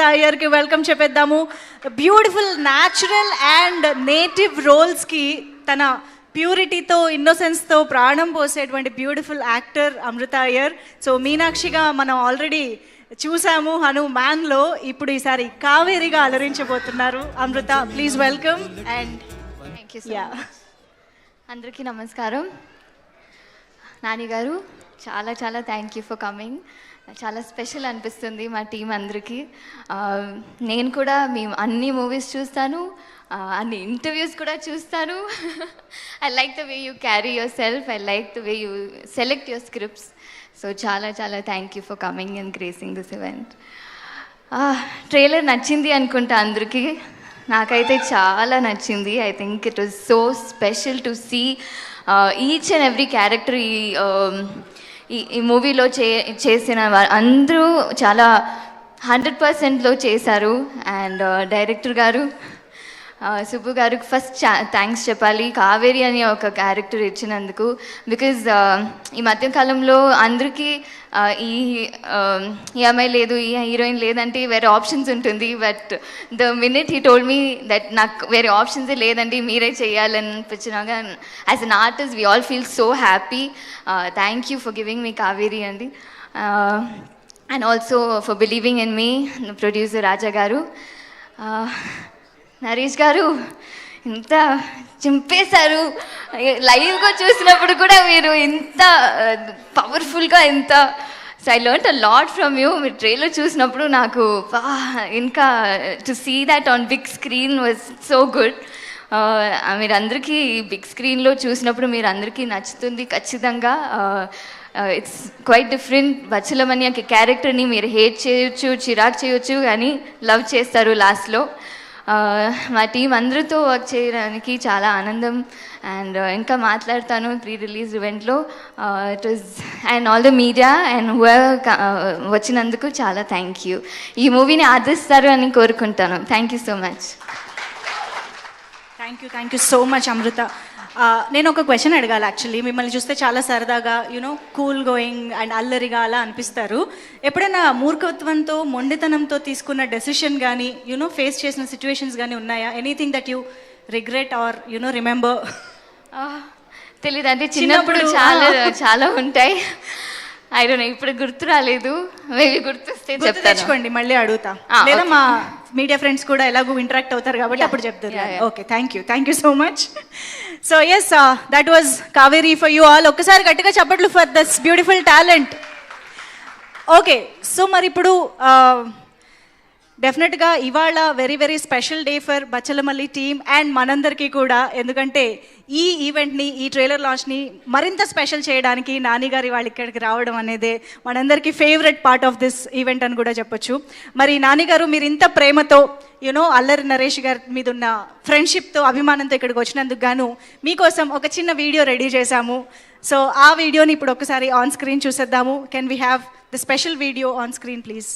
అయ్యర్కి welcome చెప్పేద్దాము. Beautiful natural and native రోల్స్కి తన ప్యూరిటీతో ఇన్నోసెన్స్తో ప్రాణం పోసేటువంటి beautiful actor Amritha Aiyer. So మీనాక్షిగా మనం ఆల్రెడీ చూసాము హనుమాన్లో, ఇప్పుడు ఈసారి కావేరిగా అలరించబోతున్నారు Amritha. Please welcome. And thank you so much. అందరికీ నమస్కారం. నాని గారు చాలా చాలా థ్యాంక్ యూ ఫర్ కమింగ్. చాలా స్పెషల్ అనిపిస్తుంది మా టీం అందరికీ. నేను కూడా మేము అన్ని మూవీస్ చూస్తాను, అన్ని ఇంటర్వ్యూస్ కూడా చూస్తాను. I like the way you carry yourself, I like the way you select your scripts. So చాలా చాలా thank you for coming and gracing this event. Trailer నచ్చింది అనుకుంటా అందరికీ. నాకైతే చాలా నచ్చింది. I think it was so special to see each and every character ఈ మూవీలో చేసిన అందరూ చాలా 100%లో చేశారు. అండ్ డైరెక్టర్ గారు సుబ్బు గారికి ఫస్ట్ థ్యాంక్స్ చెప్పాలి, కావేరి అని ఒక క్యారెక్టర్ ఇచ్చినందుకు. బికాజ్ ఈ మధ్యకాలంలో అందరికీ ఈ అమ్మాయి లేదు, ఈ హీరోయిన్ లేదంటే వేరే ఆప్షన్స్ ఉంటుంది. But the minute he told me that నాకు వేరే ఆప్షన్స్ లేదండి, మీరే చేయాలని అనిపించినాక as an artist we all feel so happy. Thank you for giving me Kaveri అండి. And also for believing in me producer Raja garu. Naresh గారు ఇంత చింపేశారు. లైవ్గా చూసినప్పుడు కూడా మీరు ఇంత పవర్ఫుల్గా so I learn a lot from you. మీరు ట్రైలర్ చూసినప్పుడు నాకు ఇంకా to see that on big screen was so good. మీరందరికీ బిగ్ స్క్రీన్లో చూసినప్పుడు మీరు అందరికీ నచ్చుతుంది ఖచ్చితంగా. It's quite different. బచ్చలమని ఒక క్యారెక్టర్ని మీరు హేట్ చేయొచ్చు, చిరాకు చేయొచ్చు, కానీ లవ్ చేస్తారు లాస్ట్లో. మా టీం అందరితో వర్క్ చేయడానికి చాలా ఆనందం. అండ్ ఇంకా మాట్లాడతాను ప్రీ రిలీజ్ ఈవెంట్లో. It was and all the media and వచ్చినందుకు చాలా థ్యాంక్ యూ. ఈ మూవీని ఆదరిస్తారు అని కోరుకుంటాను. Thank you so much. Thank you so much Amritha. నేను ఒక క్వశ్చన్ అడగాలి. యాక్చువల్లీ మిమ్మల్ని చూస్తే చాలా సరదాగా కూల్ గోయింగ్ అండ్ అల్లరిగా అలా అనిపిస్తారు. ఎప్పుడైనా మూర్ఖత్వంతో మొండితనంతో తీసుకున్న డెసిషన్ కానీ ఫేస్ చేసిన సిచ్యువేషన్స్ కానీ ఉన్నాయా? Anything that you regret or remember? తెలీదు, అంటే చిన్నప్పుడు చాలా చాలా ఉంటాయి. ఐ డోంట్ నో, ఇప్పుడు గుర్తు రాలేదు. మేబీ గుర్తొస్తే తెచ్చుకోండి, మళ్ళీ అడుగుతా. లేదా మా మీడియా ఫ్రెండ్స్ కూడా ఎలాగో ఇంటరాక్ట్ అవుతారు కాబట్టి అప్పుడు చెప్తారు. Okay, thank you so much. So yes, that was Kaveri for you all. ఒక్కసారి గట్టిగా చప్పట్లు for this beautiful talent. Okay, so మరి ఇప్పుడు డెఫినెట్గా ఇవాళ very very special day for Bachhala Malli team and మనందరికీ కూడా. ఎందుకంటే ఈ ఈవెంట్ని, ఈ ట్రైలర్ లాంచ్ని మరింత స్పెషల్ చేయడానికి నాని గారు వాళ్ళు ఇక్కడికి రావడం అనేదే మనందరికీ favourite part of this event అని కూడా చెప్పొచ్చు. మరి నాని గారు, మీరు ఇంత ప్రేమతో అల్లరి నరేష్ గారి మీద ఉన్న ఫ్రెండ్షిప్తో, అభిమానంతో ఇక్కడికి వచ్చినందుకు గాను మీకోసం ఒక చిన్న వీడియో రెడీ చేశాము. సో ఆ వీడియోని ఇప్పుడు ఒకసారి ఆన్ స్క్రీన్ చూసేద్దాము. Can we have the special video on screen please?